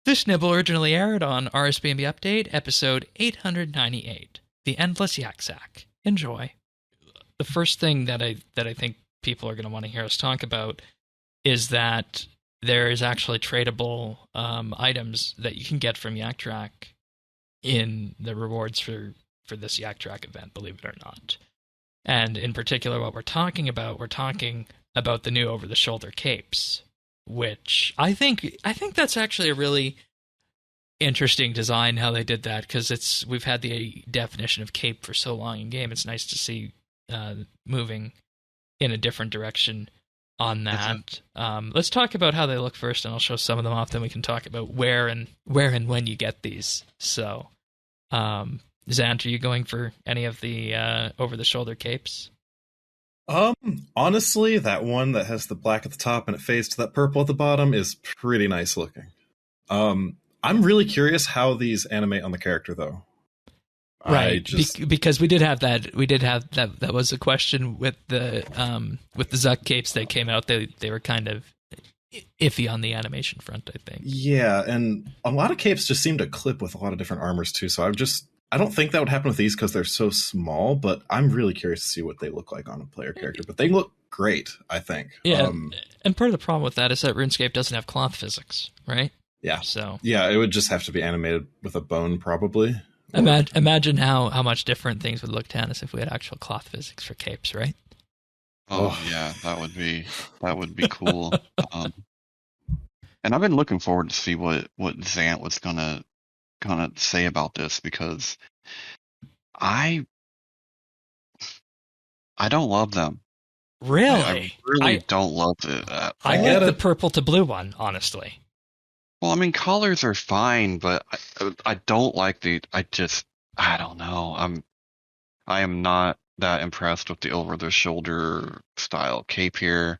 This nibble originally aired on RSBANDB Update, episode 898, The Endless Yak Sack. Enjoy. The first thing that I think people are going to want to hear us talk about is that there is actually tradable items that you can get from Yak Track in the rewards for this Yak Track event, believe it or not. And in particular, what we're talking about the new over-the-shoulder capes, which I think that's actually a really interesting design how they did that, because we've had the definition of cape for so long in game. It's nice to see moving in a different direction on that. Let's talk about how they look first, and I'll show some of them off. Then we can talk about where and when you get these. So, Zant, are you going for any of the over-the-shoulder capes? Honestly, that one that has the black at the top and it fades to that purple at the bottom is pretty nice looking. I'm really curious how these animate on the character, though. Right, because we did have that. That was a question with the Zuck capes that came out. They were kind of iffy on the animation front, I think. Yeah, and a lot of capes just seem to clip with a lot of different armors too. So I don't think that would happen with these because they're so small. But I'm really curious to see what they look like on a player character. But they look great, I think. Yeah, and part of the problem with that is that RuneScape doesn't have cloth physics, right? Yeah. So yeah, it would just have to be animated with a bone, probably. Imagine how much different things would look, Tannis, if we had actual cloth physics for capes, right? Oh yeah, that would be cool. And I've been looking forward to see what Zant was gonna say about this, because I don't love them. Really? I really don't love it. I like the purple to blue one, honestly. Well, I mean, colors are fine, but I don't like I don't know. I am not that impressed with the over-the-shoulder style cape here.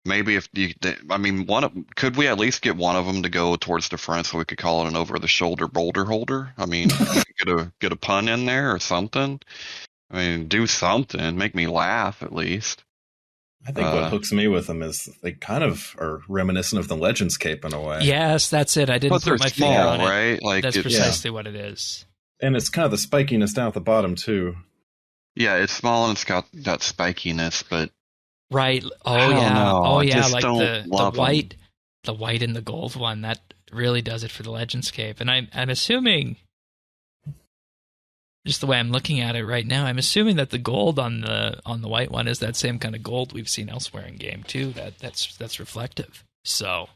Maybe could we at least get one of them to go towards the front so we could call it an over-the-shoulder boulder holder? I mean, get a pun in there or something. I mean, do something, make me laugh at least. I think what hooks me with them is they kind of are reminiscent of the Legends cape in a way. Yes, that's it. I didn't put my finger on it. Right? Like, that's precisely what it is. And it's kind of the spikiness down at the bottom too. Yeah, it's small and it's got that spikiness, but right. Oh yeah. Oh yeah. Like the white and the gold one that really does it for the Legends cape. And I'm assuming, just the way I'm looking at it right now, I'm assuming that the gold on the white one is that same kind of gold we've seen elsewhere in game too. That's reflective. So,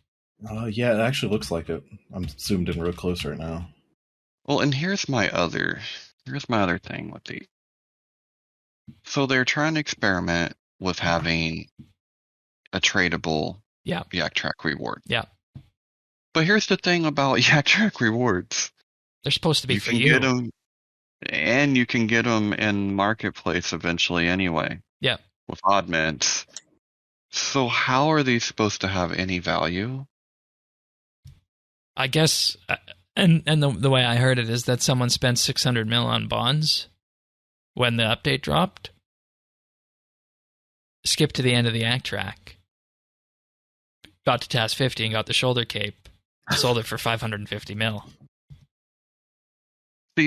yeah, it actually looks like it. I'm zoomed in real close right now. Well, and here's my other thing with the. So they're trying to experiment with having a tradable Yak Track reward. Yeah. But here's the thing about Yak Track rewards. They're supposed to be for you. You can get them. And you can get them in Marketplace eventually anyway. Yeah. With odd mints. So how are these supposed to have any value? I guess, and the way I heard it is that someone spent 600 mil on bonds when the update dropped. Skipped to the end of the Yak Track. Got to task 50 and got the shoulder cape. Sold it for 550 mil.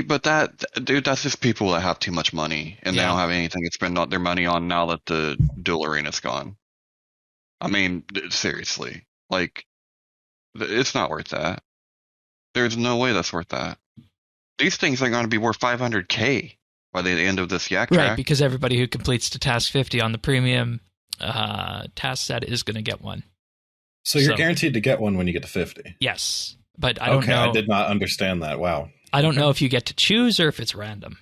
But that's just people that have too much money and they don't have anything to spend their money on now that the dual arena's gone. I mean, seriously, like, it's not worth that. There's no way that's worth that. These things are going to be worth 500K by the end of this Yak Track. Right, because everybody who completes to task 50 on the premium task set is going to get one. So you're guaranteed to get one when you get to 50? Yes, but I don't know. I did not understand that. Wow. I don't know if you get to choose or if it's random.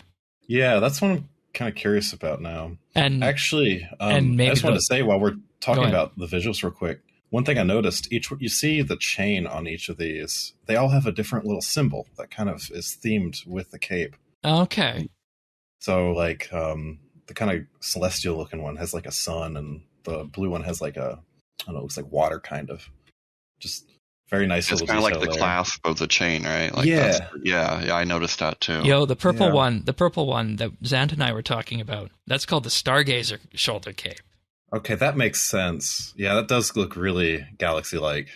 Yeah, that's what I'm kind of curious about now. And actually, I just wanted to say while we're talking about the visuals real quick, one thing I noticed, you see the chain on each of these, they all have a different little symbol that kind of is themed with the cape. Okay. So like the kind of celestial looking one has like a sun, and the blue one has like a, I don't know, it looks like water kind of. Just very nice. It's kind of like the clasp of the chain, right? Like yeah, I noticed that too. Yo, the purple one that Zant and I were talking about, that's called the Stargazer shoulder cape. Okay, that makes sense. Yeah, that does look really galaxy-like.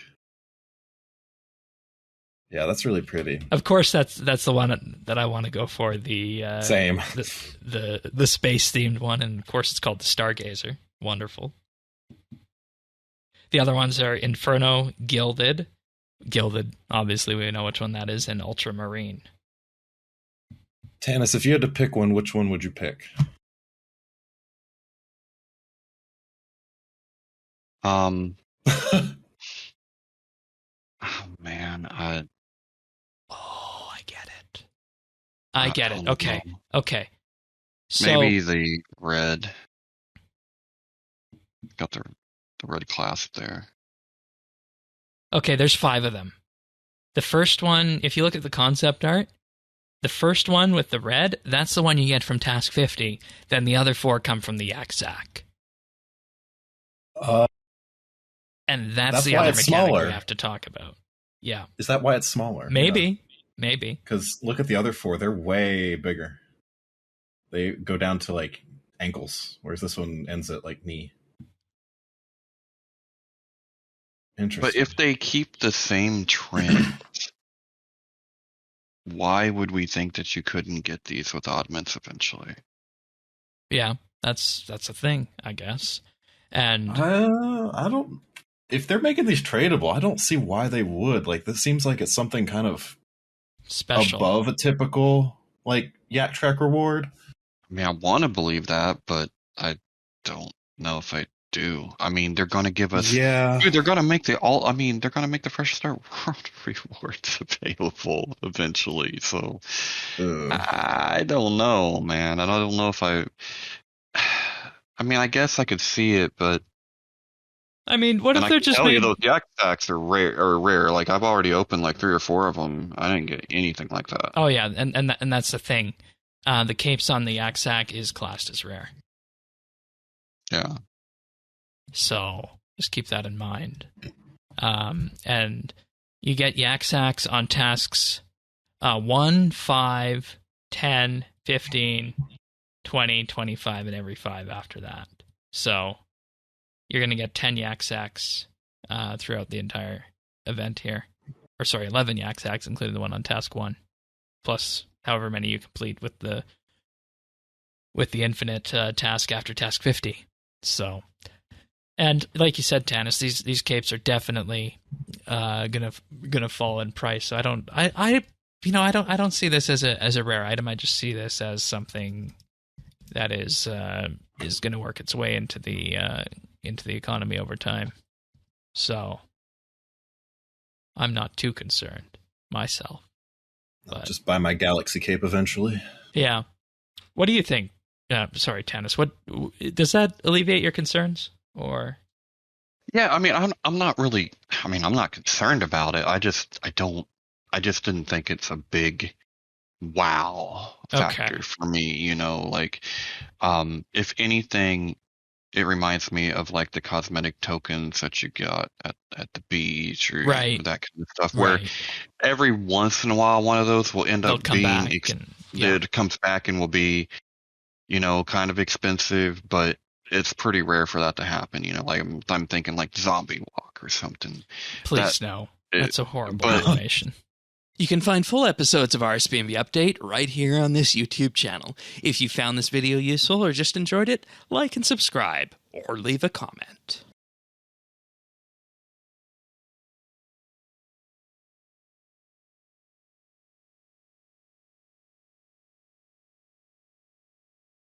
Yeah, that's really pretty. Of course, that's the one that I want to go for. The Same. The space themed one, and of course, it's called the Stargazer. Wonderful. The other ones are Inferno, Gilded. Gilded, obviously, we know which one that is, and Ultramarine. Tanis, if you had to pick one, which one would you pick? Oh man, Oh, I get it. I get it. Okay. know. Okay. So, Maybe the red. Got the red clasp there. okay, there's 5 of them. The first one, if you look at the concept art, the first one with the red, that's the one you get from Task 50. Then the other 4 come from the Yak Sack. And that's the why other it's mechanic smaller. we have to talk about. Yeah. Is that why it's smaller? Maybe. Maybe. Because look at the other 4; they're way bigger. They go down to like ankles, whereas this one ends at like knee. Interesting. But if they keep the same trend, why would we think that you couldn't get these with oddments eventually? Yeah, that's a thing, I guess. And I don't. If they're making these tradable, I don't see why they would. Like, this seems like it's something kind of special. above a typical like Yak Track reward. I mean, I want to believe that, but I don't know if I do. I mean, they're going to give us. Yeah. Dude, they're going to make they're going to make the Fresh Start World rewards available eventually. So I don't know, man. I don't know if I. I mean, I guess I could see it, but. I mean, what And if I they're can just tell you made... those Yak Sacks are rare. Like, I've already opened like 3 or 4 of them. I didn't get anything like that. Oh yeah, and that's the thing. The capes on the Yak Sack is classed as rare. Yeah. So just keep that in mind. And you get Yak Sacks on tasks 1, 5, 10, 15, 20, 25, and every 5 after that. So you're going to get 10 Yak Sacks throughout the entire event here. Or sorry, 11 Yak Sacks, including the one on task 1. Plus however many you complete with the infinite task after task 50. So, and like you said, Tanis, these capes are definitely gonna fall in price. So I don't see this as a rare item. I just see this as something that is going to work its way into the economy over time. So I'm not too concerned myself. I'll just buy my Galaxy cape eventually. Yeah. What do you think? Sorry, Tanis. What does that alleviate your concerns, or? Yeah, I mean, I'm not really. I mean, I'm not concerned about it. I just didn't think it's a big wow factor for me. You know, like, if anything, it reminds me of like the cosmetic tokens that you got at the beach or right. that kind of stuff, where every once in a while one of those will end up being it comes back and will be, you know, kind of expensive, but it's pretty rare for that to happen. You know, like I'm thinking like Zombie Walk or something. Please no, that's a horrible information. You can find full episodes of RSBANDB Update right here on this YouTube channel. If you found this video useful or just enjoyed it, like and subscribe, or leave a comment.